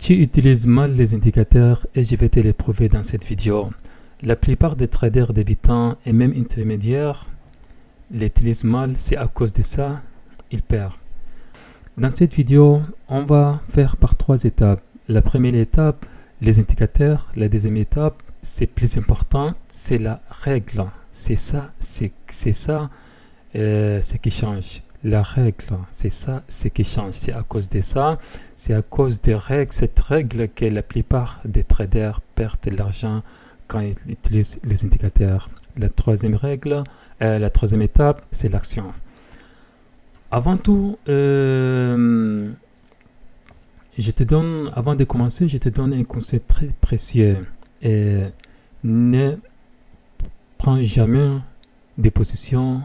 Tu utilises mal les indicateurs et je vais te les prouver dans cette vidéo. La plupart des traders débutants et même intermédiaires l'utilisent mal, c'est à cause de ça, ils perdent. Dans cette vidéo, on va faire par 3 étapes. La première étape, les indicateurs. La deuxième étape, c'est plus important, c'est la règle. C'est ça, ce qui change. La règle, c'est ça, ce qui change. C'est à cause de ça, c'est à cause des règles, cette règle que la plupart des traders perdent de l'argent quand ils utilisent les indicateurs. La troisième règle, la troisième étape, c'est l'action. Avant tout, avant de commencer, je te donne un conseil très précieux. Ne prends jamais des positions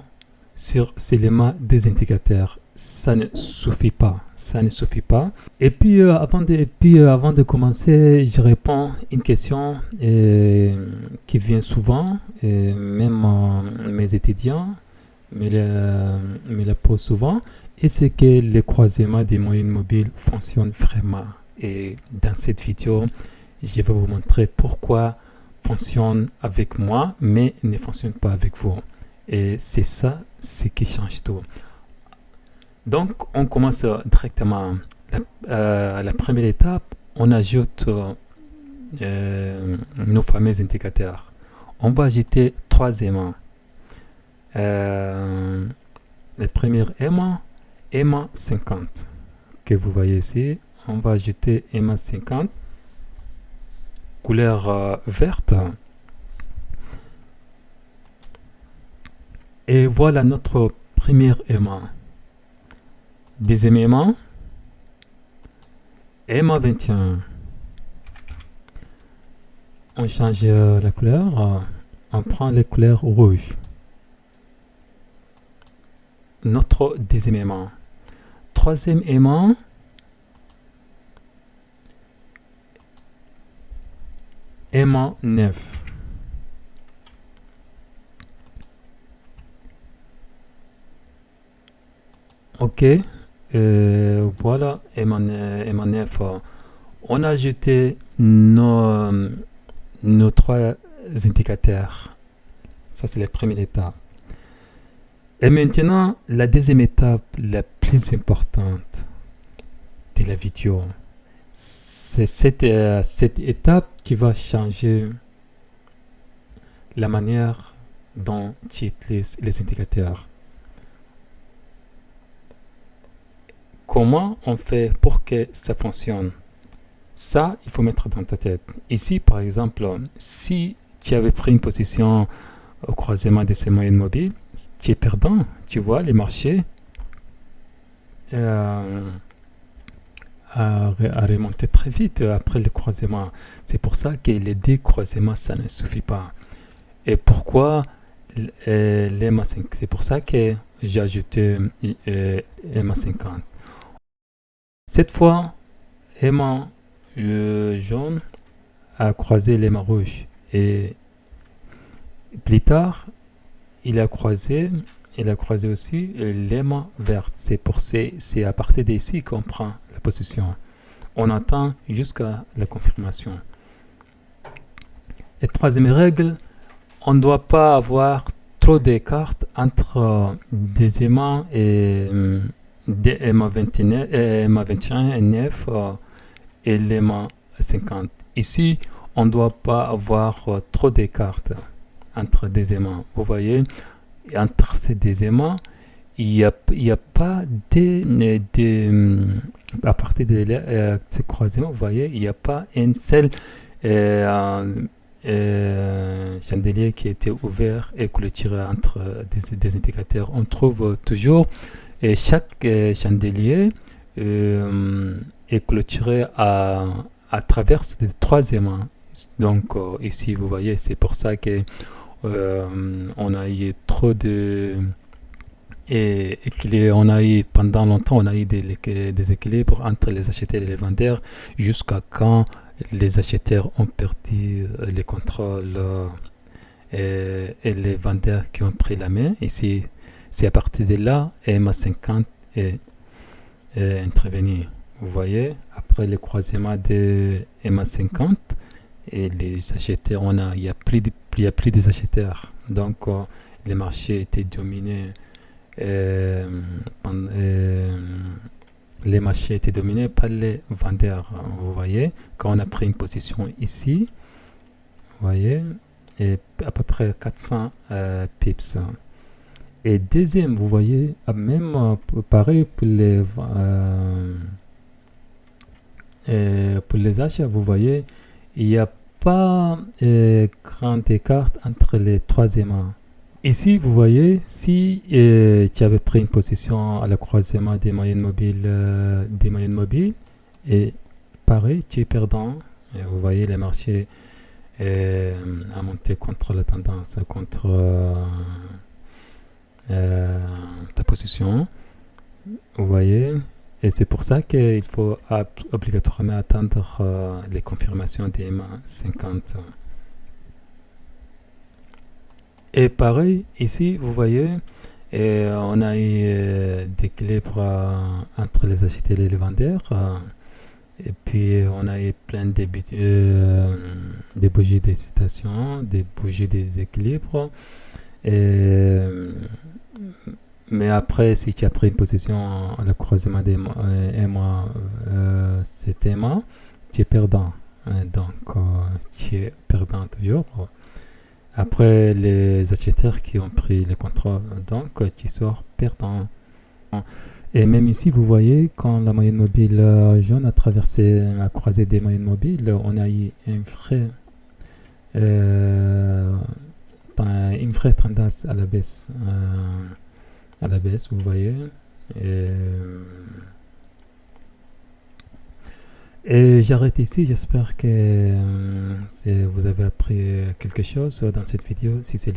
sur seulement des indicateurs. Ça ne suffit pas. Ça ne suffit pas. Et puis, avant de commencer, je réponds à une question qui vient souvent, et même mes étudiants me la posent souvent. Et c'est que le croisement des moyennes mobiles fonctionne vraiment. Et dans cette vidéo, je vais vous montrer pourquoi fonctionne avec moi, mais ne fonctionne pas avec vous. Et c'est ça, ce qui change tout. Donc, on commence directement. La première étape, on ajoute nos fameux indicateurs. On va ajouter 3 aimants. Le premier aimant, aimant 50, que vous voyez ici. On va ajouter aimant 50, couleur verte. Et voilà notre premier aimant. Deuxième aimant, aimant 21. On change la couleur, on prend les couleurs rouges. Notre deuxième aimant. Troisième aimant, aimant 9. Ok, voilà, aimant 9. On a ajouté nos 3 indicateurs. Ça, c'est la première étape. Et maintenant, la deuxième étape, la plus importante de la vidéo, c'est cette étape qui va changer la manière dont tu utilises les indicateurs. Comment on fait pour que ça fonctionne? Ça, il faut mettre dans ta tête. Ici, par exemple, si tu avais pris une position au croisement de ces moyennes mobiles, tu es perdant. Tu vois, les marchés à remonter très vite après le croisement. C'est pour ça que les 2 croisements, ça ne suffit pas. Et pourquoi les MA5? C'est pour ça que j'ai ajouté MA50. Cette fois, aimant jaune a croisé l'aimant rouge. Et plus tard, il a croisé aussi l'aimant vert. C'est à partir d'ici qu'on prend la position. On attend jusqu'à la confirmation. Et troisième règle, on ne doit pas avoir trop d'écart entre des aimants et des aimants 21 et 9 et l'aimant 50. Ici, on ne doit pas avoir trop d'écart entre des aimants. Vous voyez, entre ces 2 aimants, il n'y a pas à partir de ces croisements, vous voyez, il n'y a pas un seul chandelier qui a été ouvert et clôturé entre des indicateurs. On trouve toujours chaque chandelier est clôturé à travers les 3 aimants. Donc ici, vous voyez, c'est pour ça que on a eu trop de pendant longtemps, on a eu des équilibres entre les acheteurs et les vendeurs jusqu'à quand les acheteurs ont perdu le contrôle et les vendeurs qui ont pris la main. Ici, c'est à partir de là, EMA 50 est intervenu. Vous voyez, après après le croisement de MA50 et les acheteurs, il y a plus des acheteurs. Donc le marché était dominé les marchés étaient dominés par les vendeurs. Vous voyez, quand on a pris une position ici, vous voyez, et à peu près 400 pips. Et deuxième, vous voyez, même pareil pour les achats, vous voyez, il n'y a pas grand écart entre les troisièmes. Ici, vous voyez, si tu avais pris une position à la croisement des moyennes mobiles, et pareil, tu es perdant. Et vous voyez, le marché a monté contre la tendance, contre ta position. Vous voyez, et c'est pour ça qu'il faut obligatoirement attendre les confirmations des MA50. Et pareil, ici, vous voyez, on a eu d'équilibre entre les acheteurs et les vendeurs. Et puis, on a eu plein de bougies d'hésitation, des bougies de déséquilibre. Mais après, si tu as pris une position à la croisement des cet MA, tu es perdant. Donc, tu es perdant toujours. Après, les acheteurs qui ont pris les contrôles, donc qui sortent perdants. Et même ici, vous voyez, quand la moyenne mobile jaune a traversé la croisée des moyennes mobiles, on a eu une vraie tendance à la baisse. Vous voyez. Et j'arrête ici, j'espère que vous avez appris quelque chose dans cette vidéo. Si c'est le